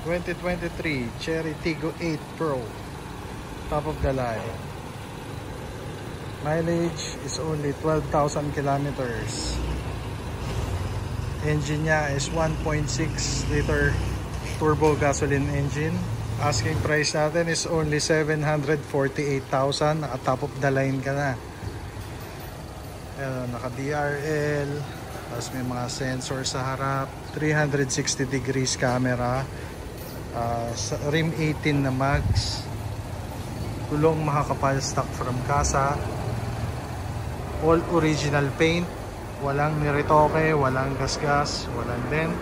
2023 Cherry Tiggo 8 Pro, top of the line. Mileage is only 12,000 kilometers. Engine niya is 1.6 liter turbo gasoline engine. Asking price natin is only 748,000. Naka top of the line ka na. Naka DRL, tapos may mga sensor sa harap, 360 degrees camera, rim 18 na mags, gulong makakapal stock from Casa, all original paint, walang niretoke, walang gasgas, walang dent,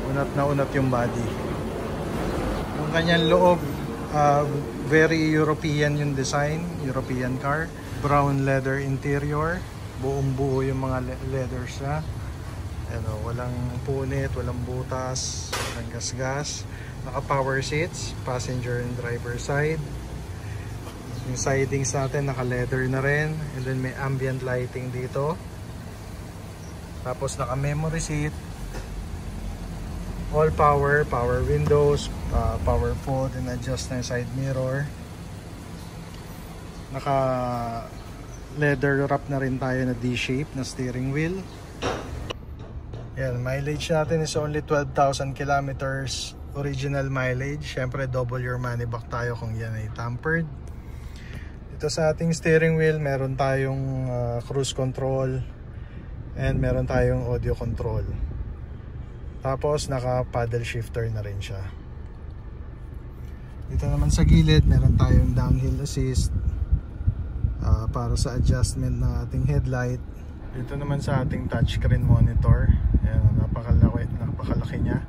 unat na unat yung body. Yung kanyang loob, very European yung design, European car, brown leather interior, buong buo yung mga leathers na. Walang punit, walang butas, walang gasgas. Naka power seats, passenger and driver side. Yung sidings natin naka leather na rin, and then may ambient lighting dito. Tapos naka memory seat, all power, power windows, power fold and adjust na yung side mirror. Naka leather wrap na rin tayo na D-shape na steering wheel. Yan, mileage natin is only 12,000 kilometers. Original mileage. Syempre double your money back tayo kung yan ay tampered. Dito sa ating steering wheel, meron tayong cruise control and meron tayong audio control. Tapos naka paddle shifter na rin siya. Dito naman sa gilid, meron tayong downhill assist para sa adjustment ng ating headlight. Dito naman sa ating touchscreen monitor, ayan, napakalaki niya.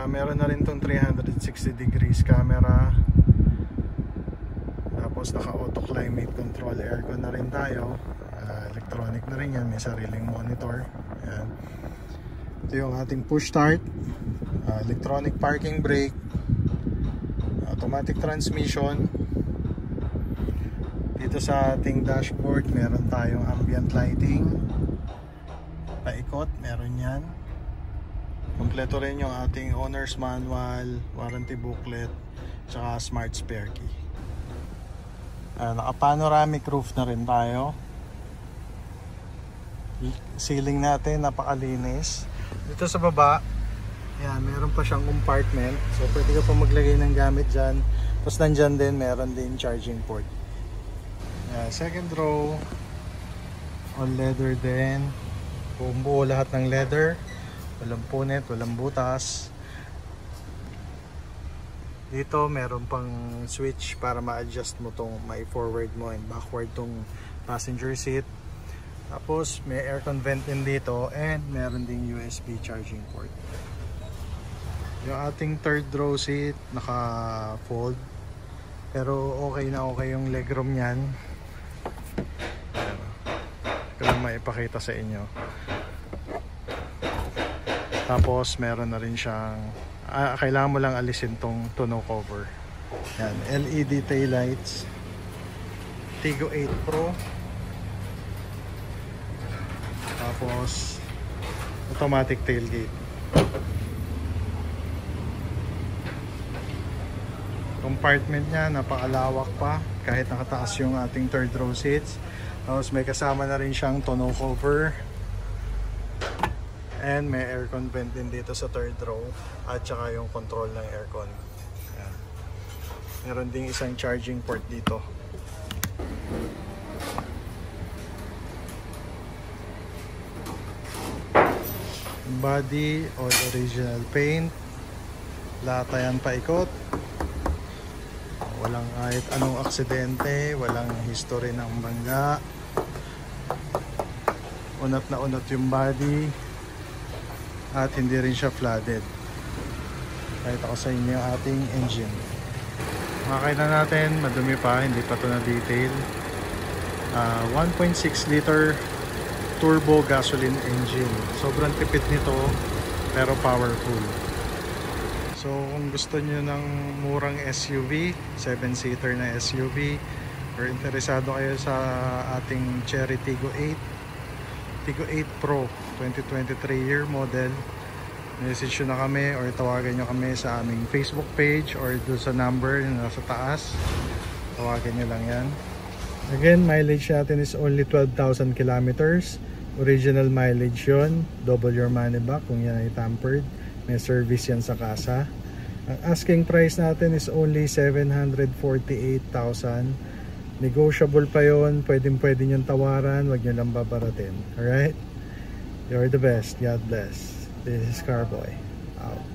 Meron na rin tong 360 degrees camera. Tapos naka auto climate control, aircon na rin tayo. Electronic na rin yan, may sariling monitor. Ayan. Ito yung ating push start, electronic parking brake, automatic transmission. Dito sa ating dashboard, meron tayong ambient lighting, paikot, meron yan. Kompleto rin yung ating owner's manual, warranty booklet, tsaka smart spare key. Naka panoramic roof na rin tayo. Ceiling natin napakalinis. Dito sa baba, yan, meron pa siyang compartment, so pwede ka pa maglagay ng gamit dyan. Tapos nandyan din, meron din charging port. Second row, all leather din. Buo lahat ng leather, walang punit, walang butas. Dito meron pang switch para ma-adjust mo tong may forward mo and backward tong passenger seat. Tapos may aircon vent din dito and meron ding USB charging port. Yung ating third row seat naka fold, pero okay na okay yung legroom niyan. Ito lang maipakita sa inyo. Tapos meron na rin siyang kailangan mo lang alisin tong tonneau cover. Yan, LED tail lights, Tiggo 8 Pro. Tapos automatic tailgate. Compartment niya napakalawak pa kahit nakataas yung ating third row seats. Tapos may kasama na rin siyang tonneau cover. And may aircon vent din dito sa third row. At saka yung control ng aircon. Ayan. Meron ding isang charging port dito. Body, all original paint. Latayan paikot. Walang kahit anong aksidente, walang history ng bangga. Unat na unat yung body. At hindi rin siya flooded. Kahit ako sa inyo yung ating engine. Makakita natin, madumi pa, hindi pa ito na detail. 1.6 liter turbo gasoline engine. Sobrang tipid nito, pero powerful. So kung gusto nyo ng murang SUV, 7-seater na SUV, or interesado kayo sa ating Cherry Tiggo 8 Pro 2023 year model, message nyo na kami or tawagan nyo kami sa aming Facebook page or doon sa number na nasa taas. Tawagan nyo lang yan. Again, mileage natin is only 12,000 kilometers. Original mileage yun. Double your money back kung yan ay tampered. May service yan sa kasa. Ang asking price natin is only 748,000. Negotiable pa yon. Pwede nyo tawaran. Huwag nyo lang babaratin. Alright? You're the best. God bless. This is Carboy. Out.